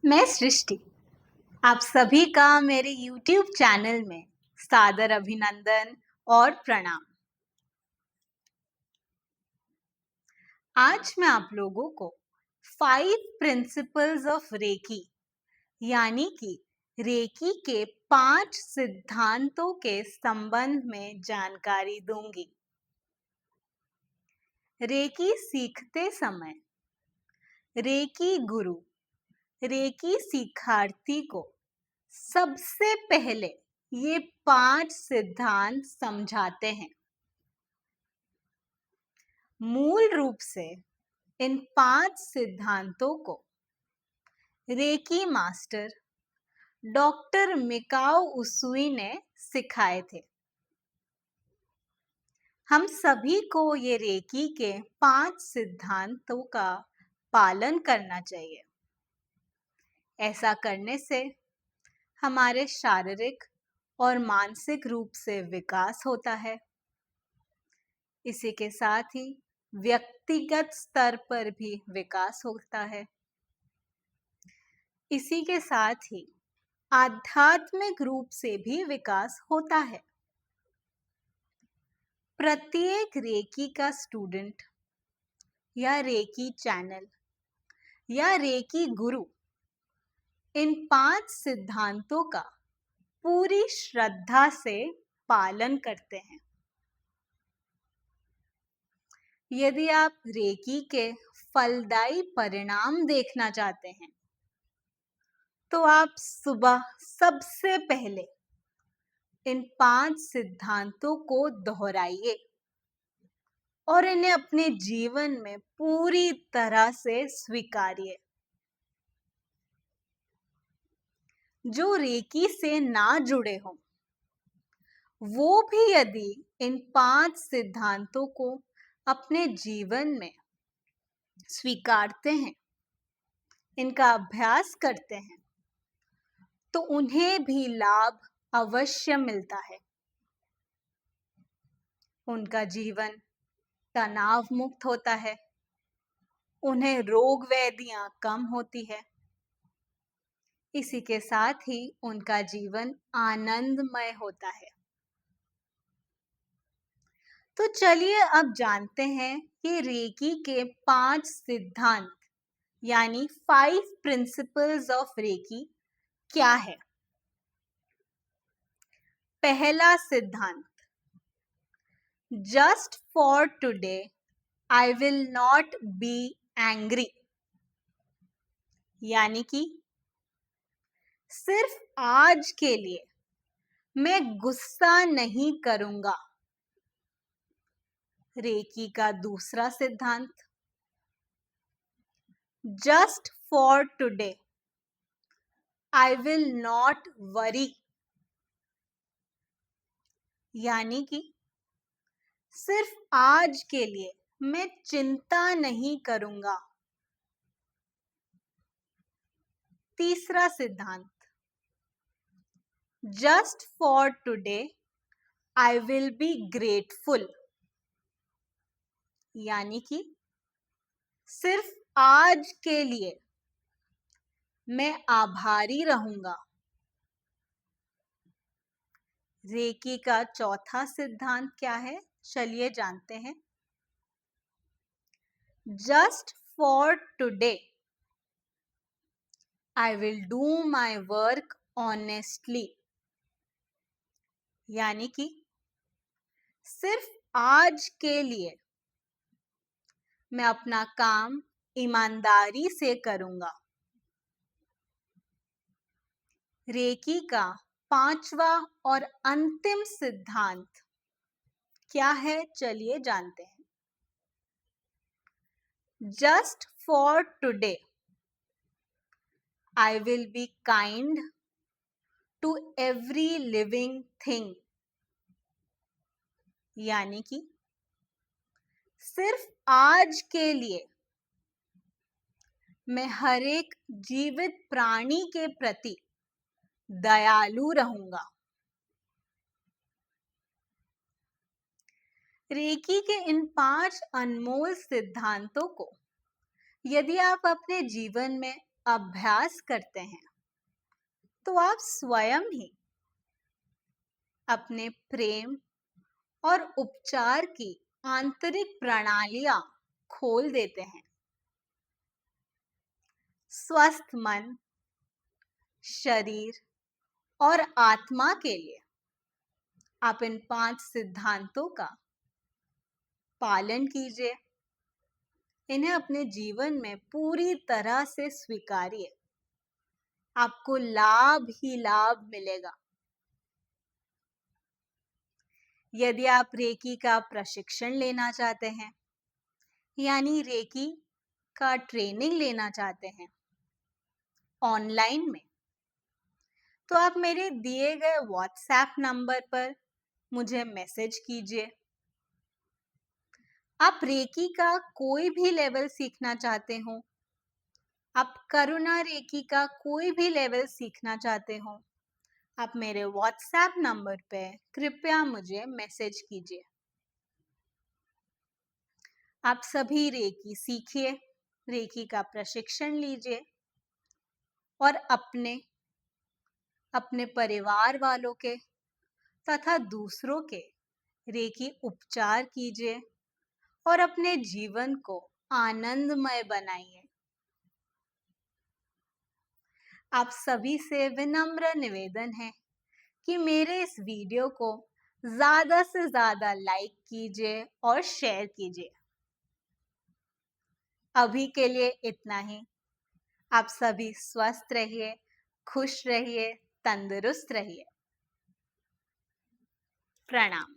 मैं सृष्टि, आप सभी का मेरे YouTube चैनल में सादर अभिनंदन और प्रणाम। आज मैं आप लोगों को 5 प्रिंसिपल्स ऑफ रेकी यानी कि रेकी के 5 सिद्धांतों के संबंध में जानकारी दूंगी। रेकी सीखते समय रेकी गुरु रेकी सिखार्थी को सबसे पहले ये 5 सिद्धांत समझाते हैं। मूल रूप से इन 5 सिद्धांतों को रेकी मास्टर डॉक्टर मिकाओ उसुई ने सिखाए थे। हम सभी को ये रेकी के 5 सिद्धांतों का पालन करना चाहिए। ऐसा करने से हमारे शारीरिक और मानसिक रूप से विकास होता है। इसी के साथ ही व्यक्तिगत स्तर पर भी विकास होता है। इसी के साथ ही आध्यात्मिक रूप से भी विकास होता है। प्रत्येक रेकी का स्टूडेंट या रेकी चैनल या रेकी गुरु इन 5 सिद्धांतों का पूरी श्रद्धा से पालन करते हैं। यदि आप रेकी के फलदायी परिणाम देखना चाहते हैं, तो आप सुबह सबसे पहले इन 5 सिद्धांतों को दोहराइए और इन्हें अपने जीवन में पूरी तरह से स्वीकारिए। जो रेकी से ना जुड़े हों, वो भी यदि इन 5 सिद्धांतों को अपने जीवन में स्वीकारते हैं, इनका अभ्यास करते हैं, तो उन्हें भी लाभ अवश्य मिलता है। उनका जीवन तनाव मुक्त होता है, उन्हें रोग व्याधियां कम होती है। इसी के साथ ही उनका जीवन आनंदमय होता है। तो चलिए अब जानते हैं कि रेकी के 5 सिद्धांत यानी 5 प्रिंसिपल्स ऑफ रेकी क्या है। पहला सिद्धांत, just for today I will not be angry, यानी कि सिर्फ आज के लिए मैं गुस्सा नहीं करूंगा। रेकी का दूसरा सिद्धांत, just for today I will not worry, यानी कि सिर्फ आज के लिए मैं चिंता नहीं करूंगा। तीसरा सिद्धांत, just for today I will be grateful, यानी कि सिर्फ आज के लिए मैं आभारी रहूंगा। रेकी का चौथा सिद्धांत क्या है, चलिए जानते हैं। Just for today I will do my work honestly, यानी कि सिर्फ आज के लिए मैं अपना काम ईमानदारी से करूंगा। रेकी का पांचवा और अंतिम सिद्धांत क्या है, चलिए जानते हैं। Just for today I will be kind to every living thing, यानी कि सिर्फ आज के लिए मैं हर एक जीवित प्राणी के प्रति दयालु रहूंगा। रेकी के इन 5 अनमोल सिद्धांतों को यदि आप अपने जीवन में अभ्यास करते हैं तो आप स्वयं ही अपने प्रेम और उपचार की आंतरिक प्रणालियां खोल देते हैं। स्वस्थ मन, शरीर और आत्मा के लिए आप इन 5 सिद्धांतों का पालन कीजिए। इन्हें अपने जीवन में पूरी तरह से स्वीकारिए। आपको लाभ ही लाभ मिलेगा। यदि आप रेकी का प्रशिक्षण लेना चाहते हैं, यानी रेकी का ट्रेनिंग लेना चाहते हैं ऑनलाइन में, तो आप मेरे दिए गए व्हाट्सएप नंबर पर मुझे मैसेज कीजिए। आप रेकी का कोई भी लेवल सीखना चाहते हो, आप करुणा रेकी का कोई भी लेवल सीखना चाहते हो, आप मेरे व्हाट्सएप नंबर पे कृपया मुझे मैसेज कीजिए। आप सभी रेकी सीखिए, रेकी का प्रशिक्षण लीजिए और अपने परिवार वालों के तथा दूसरों के रेकी उपचार कीजिए और अपने जीवन को आनंदमय बनाइए। आप सभी से विनम्र निवेदन है कि मेरे इस वीडियो को ज़्यादा से ज़्यादा लाइक कीजिए और शेयर कीजिए। अभी के लिए इतना ही। आप सभी स्वस्थ रहिए, खुश रहिए, तंदुरुस्त रहिए। प्रणाम।